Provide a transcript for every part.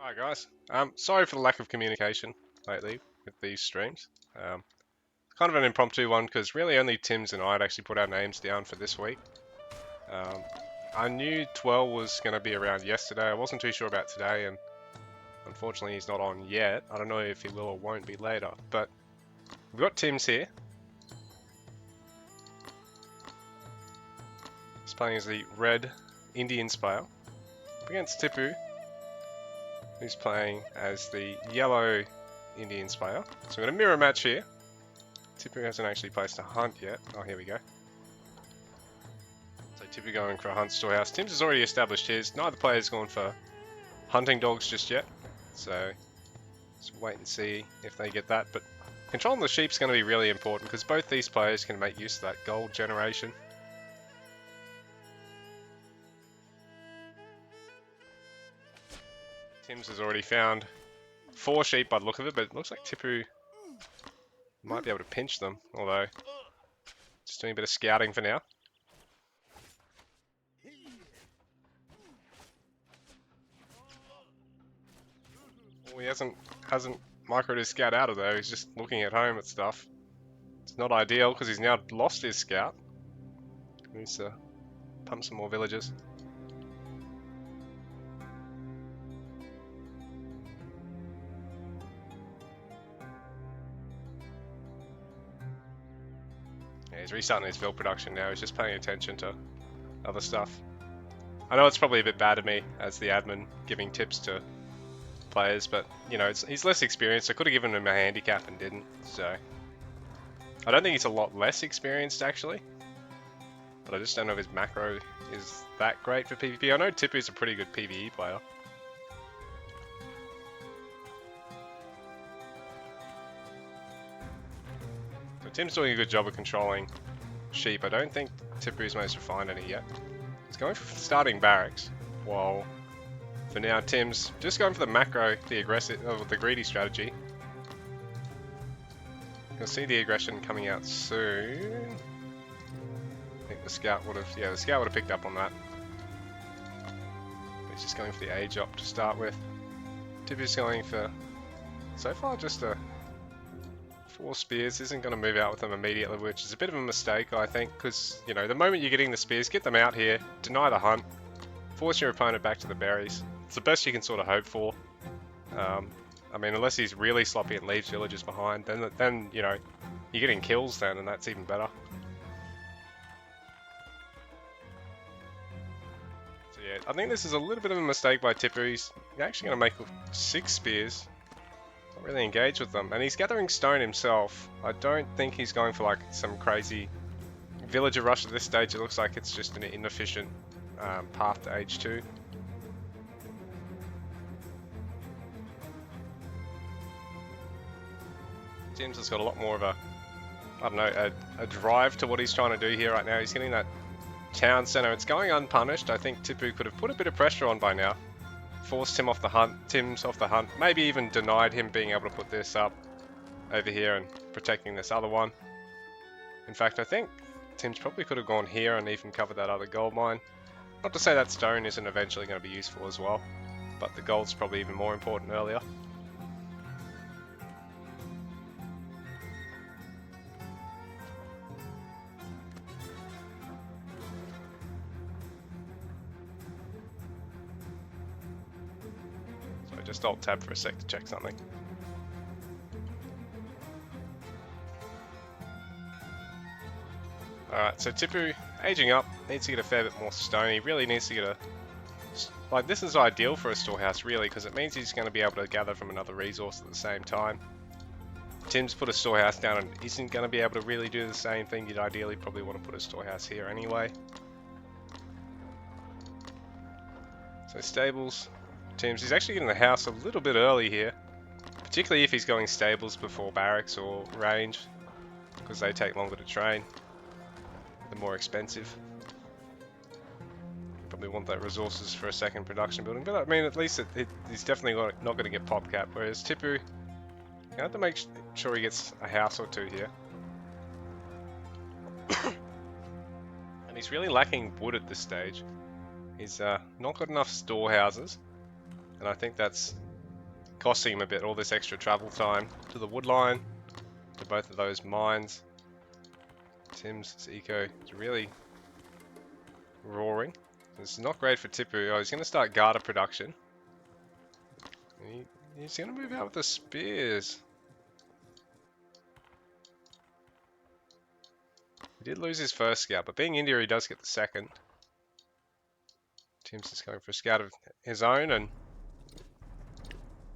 Alright guys, sorry for the lack of communication lately with these streams. It's kind of an impromptu one because really only Tim's and I had actually put our names down for this week. I knew Twelve was going to be around yesterday. I wasn't too sure about today, and unfortunately he's not on yet. I don't know if he will or won't be later, but we've got Tim's here. He's playing as the red Indian player against Tipu, who's playing as the yellow Indian player. So we've got a mirror match here. Tipu hasn't actually placed a hunt yet. Oh, here we go. So Tipu going for a hunt storehouse. Tim's has already established his. Neither player's gone for hunting dogs just yet. So let's wait and see if they get that. But controlling the sheep's going to be really important because both these players can make use of that gold generation. Tim's has already found 4 sheep by the look of it, but it looks like Tipu might be able to pinch them, although just doing a bit of scouting for now. Well, he hasn't microed his scout out of there, he's just looking at home at stuff. It's not ideal because he's now lost his scout. He needs to pump some more villagers. He's restarting his build production now, he's just paying attention to other stuff. I know it's probably a bit bad of me as the admin giving tips to players, but you know, he's less experienced. I could have given him a handicap and didn't, so I don't think he's a lot less experienced actually, but I just don't know if his macro is that great for PvP. I know Tipu's a pretty good PvE player. So Tim's doing a good job of controlling sheep. I don't think Tipu's managed to find any yet. He's going for starting barracks, while for now Tim's just going for the macro, the aggressive, the greedy strategy. You'll see the aggression coming out soon. I think the scout would have, the scout would have picked up on that. He's just going for the age up to start with. Tipu's going for, so far, just a 4 spears. Isn't going to move out with them immediately, which is a bit of a mistake, I think, because, you know, the moment you're getting the spears, get them out here, deny the hunt, force your opponent back to the berries. It's the best you can sort of hope for. I mean, unless he's really sloppy and leaves villagers behind, then you know, you're getting kills then, and that's even better. So yeah, I think this is a little bit of a mistake by Tipu. He's actually going to make 6 spears. Not really engage with them, and he's gathering stone himself. I don't think he's going for like some crazy villager rush at this stage. It looks like it's just an inefficient path to H2. Tim's has got a lot more of a, I don't know, a drive to what he's trying to do here right now. He's getting that town center. It's going unpunished. I think Tipu could have put a bit of pressure on by now. Forced him off the hunt, Tim's off the hunt, maybe even denied him being able to put this up over here and protecting this other one. In fact, I think Tim's probably could have gone here and even covered that other gold mine. Not to say that stone isn't eventually going to be useful as well, but the gold's probably even more important earlier. Just alt tab for a sec to check something. Alright, so Tipu, aging up, needs to get a fair bit more stone. He really needs to get a... Like, this is ideal for a storehouse, really, because it means he's going to be able to gather from another resource at the same time. Tim's put a storehouse down and isn't going to be able to really do the same thing. You'd ideally probably want to put a storehouse here anyway. So stables... Tim's, he's actually getting the house a little bit early here, particularly if he's going stables before barracks or range, because they take longer to train. They're more expensive. Probably want that resources for a second production building, but I mean, at least he's definitely not going to get pop cap, whereas Tipu, you have to make sure he gets a house or 2 here. And he's really lacking wood at this stage. He's not got enough storehouses. And I think that's costing him a bit, all this extra travel time to the wood line, to both of those mines. Tim's eco is really roaring. It's not great for Tipu. Oh, he's going to start Garter production. He's going to move out with the spears. He did lose his first scout, but being India, he does get the second. Tim's just going for a scout of his own, and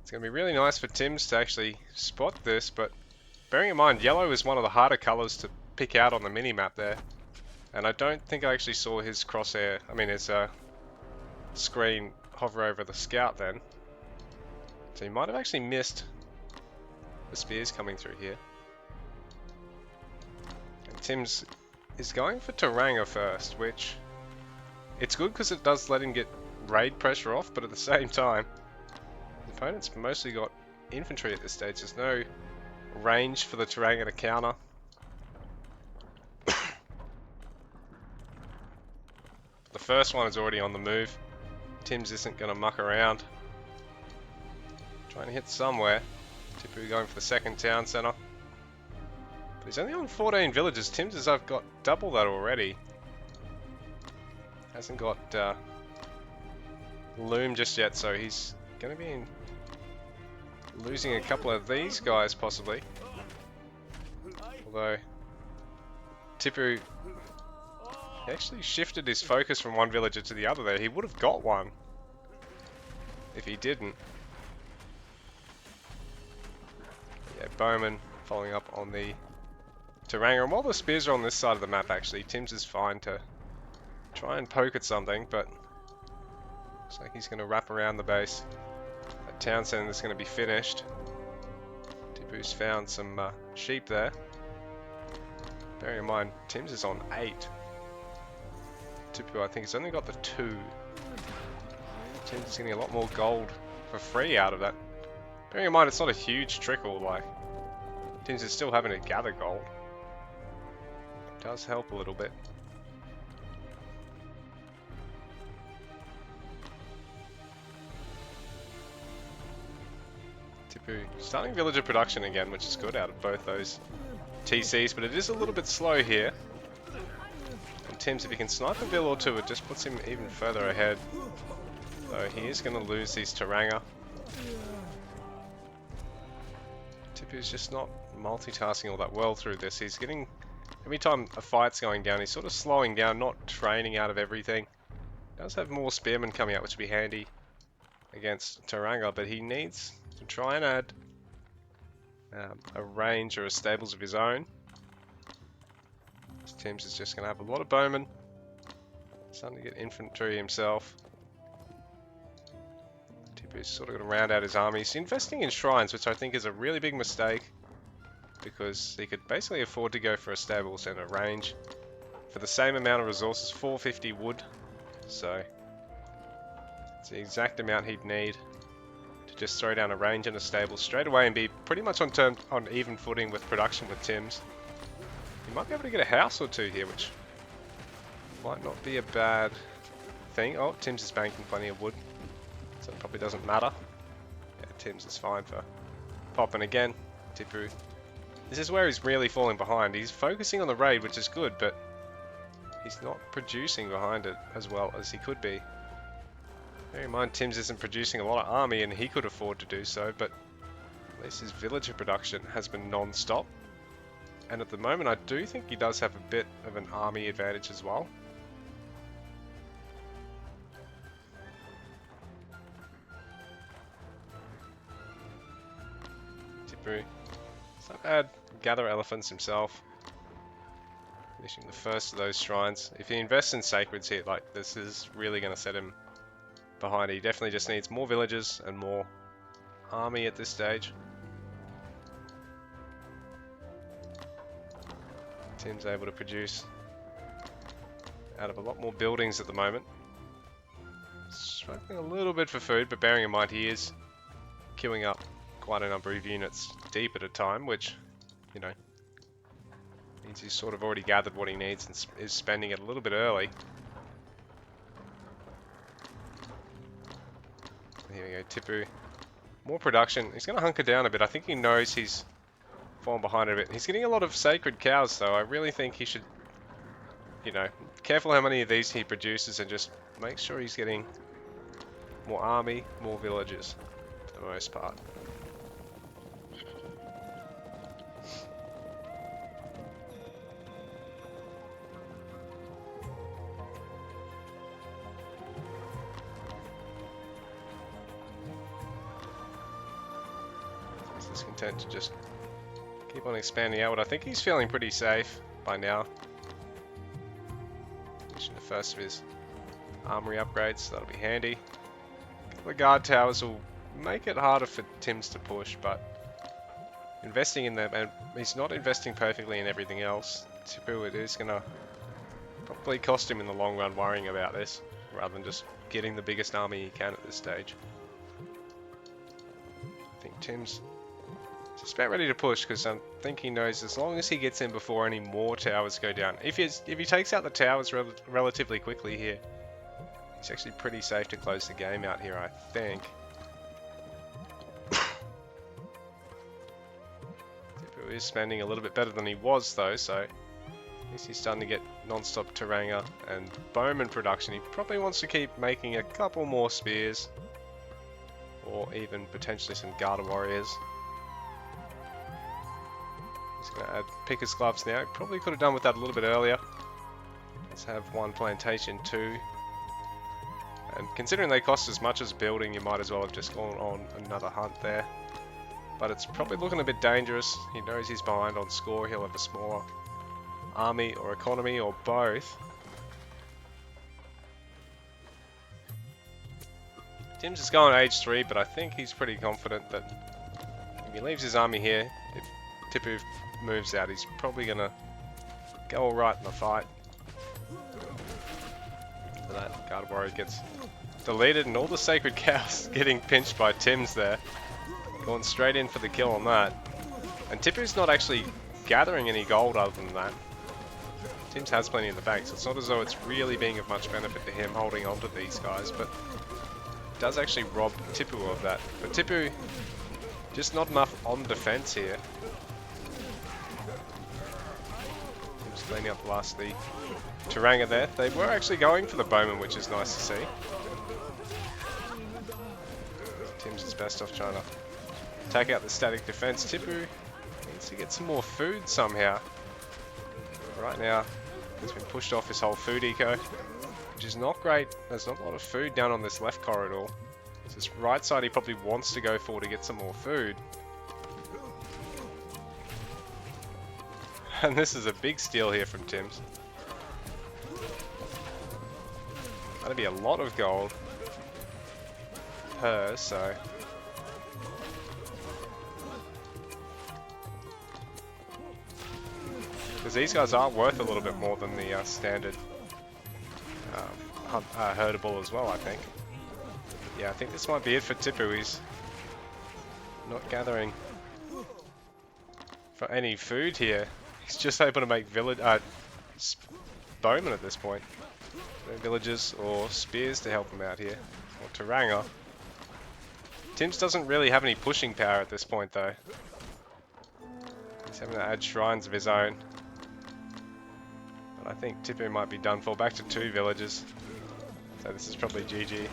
it's going to be really nice for Tim's to actually spot this, but bearing in mind, yellow is one of the harder colours to pick out on the mini-map there. And I don't think I actually saw his crosshair, his screen hover over the scout then. So he might have actually missed the spears coming through here. And Tim's is going for Taranga first, which it's good because it does let him get raid pressure off, but at the same time, the opponent's mostly got infantry at this stage. There's no range for the Taranga to counter. The first one is already on the move. Tim's isn't going to muck around. Trying to hit somewhere. Tipu going for the second town centre. But he's only on 14 villages. Tim's has got double that already. Hasn't got loom just yet, so he's going to be losing a couple of these guys possibly. Although Tipu actually shifted his focus from one villager to the other there. He would have got one if he didn't. Yeah, Bowman following up on the Taranga. And while the spears are on this side of the map actually, Tim's is fine to try and poke at something, but looks like he's going to wrap around the base. That town centre is going to be finished. Tipu's found some sheep there. Bearing in mind, Tim's is on 8. Tipu, I think, has only got the 2. Tim's is getting a lot more gold for free out of that. Bearing in mind, it's not a huge trickle, like, Tim's is still having to gather gold. It does help a little bit. Tipu starting villager production again, which is good out of both those TCs, but it is a little bit slow here. And Tim's, if he can snipe a vill or two, it just puts him even further ahead. Though he is going to lose these Taranga. Tipu's just not multitasking all that well through this. He's getting, every time a fight's going down, he's sort of slowing down, not training out of everything. He does have more spearmen coming out, which would be handy against Taranga, but he needs to try and add a range or a stables of his own. This Tim's is just going to have a lot of bowmen. Starting to get infantry himself. Tipu's sort of going to round out his army. He's investing in shrines, which I think is a really big mistake, because he could basically afford to go for a stables and a range for the same amount of resources, 450 wood. So it's the exact amount he'd need to just throw down a range and a stable straight away and be pretty much on even footing with production with Tim's. He might be able to get a house or two here, which might not be a bad thing. Oh, Tim's is banking plenty of wood, so it probably doesn't matter. Yeah, Tim's is fine for popping again. Tipu, this is where he's really falling behind. He's focusing on the raid, which is good, but he's not producing behind it as well as he could be. Bear in mind, Tim's isn't producing a lot of army, and he could afford to do so, but at least his villager production has been non-stop. And at the moment, I do think he does have a bit of an army advantage as well. Tipu, so add gather elephants himself, finishing the first of those shrines. If he invests in sacreds here, like, this is really going to set him behind. He definitely just needs more villagers and more army at this stage. Tim's able to produce out of a lot more buildings at the moment. Struggling a little bit for food, but bearing in mind he is queuing up quite a number of units deep at a time, which, you know, means he's sort of already gathered what he needs and is spending it a little bit early. Here we go, Tipu more production. He's going to hunker down a bit. I think he knows he's fallen behind a bit. He's getting a lot of sacred cows, though. I really think he should, you know, careful how many of these he produces and just make sure he's getting more army, more villages for the most part. He's content to just keep on expanding outward. I think he's feeling pretty safe by now. Finishing the first of his armory upgrades, that'll be handy. A couple of guard towers will make it harder for Tims to push, but investing in them, and he's not investing perfectly in everything else. Tipu, it is going to probably cost him in the long run worrying about this, rather than just getting the biggest army he can at this stage. I think Tims just about ready to push, because I think he knows as long as he gets in before any more towers go down. If he takes out the towers relatively quickly here, he's actually pretty safe to close the game out here, I think. Tipu is spending a little bit better than he was, though, so at least he's starting to get non-stop Teranga and bowman production. He probably wants to keep making a couple more spears, or even potentially some Garter warriors. He's going to add Picker's Gloves now. He probably could have done with that a little bit earlier. Let's have one plantation too. And considering they cost as much as building, you might as well have just gone on another hunt there. But it's probably looking a bit dangerous. He knows he's behind on score. He'll have a smaller army or economy or both. Tim's is going age 3, but I think he's pretty confident that if he leaves his army here, if Tipu moves out, he's probably going to go alright in the fight. So that Guard Warrior gets deleted, and all the sacred cows getting pinched by Tims there. Going straight in for the kill on that. And Tipu's not actually gathering any gold other than that. Tims has plenty in the bank, so it's not as though it's really being of much benefit to him holding on to these guys, but it does actually rob Tipu of that. But Tipu, just not enough on defense here. Just cleaning up the last of the Teranga there. They were actually going for the bowman, which is nice to see. Tim's is best off trying to take out the static defense. Tipu needs to get some more food somehow. Right now, he's been pushed off his whole food eco, which is not great. There's not a lot of food down on this left corridor. It's this right side he probably wants to go for to get some more food. And this is a big steal here from Tims. That'd be a lot of gold per, so because these guys are worth a little bit more than the standard herdable as well, I think. Yeah, I think this might be it for Tipu. He's not gathering for any food here. He's just able to make bowmen at this point. No villages or spears to help him out here. Or Teranga. Tims doesn't really have any pushing power at this point though. He's having to add shrines of his own. But I think Tipu might be done for. Back to 2 villages. So this is probably GG.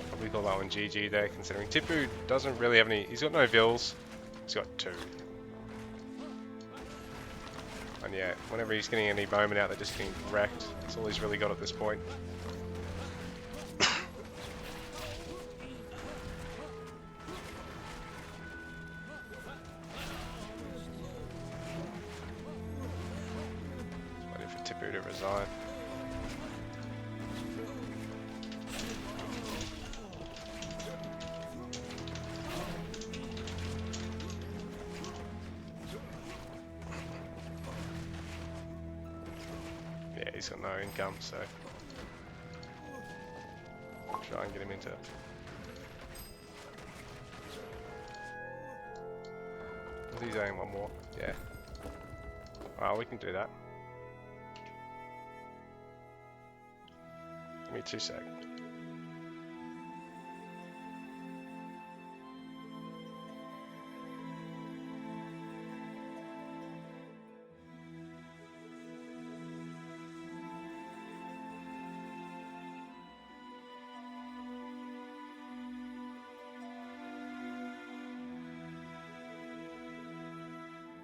Probably call that one GG there, considering Tipu doesn't really have any. He's got no vills. He's got 2. And yeah, whenever he's getting any bowmen out, they're just getting wrecked. That's all he's really got at this point. Waiting for Tipu to resign. Yeah, he's got no income, so I'll try and get him into He's adding one more. Yeah. Alright, we can do that. Give me 2 seconds.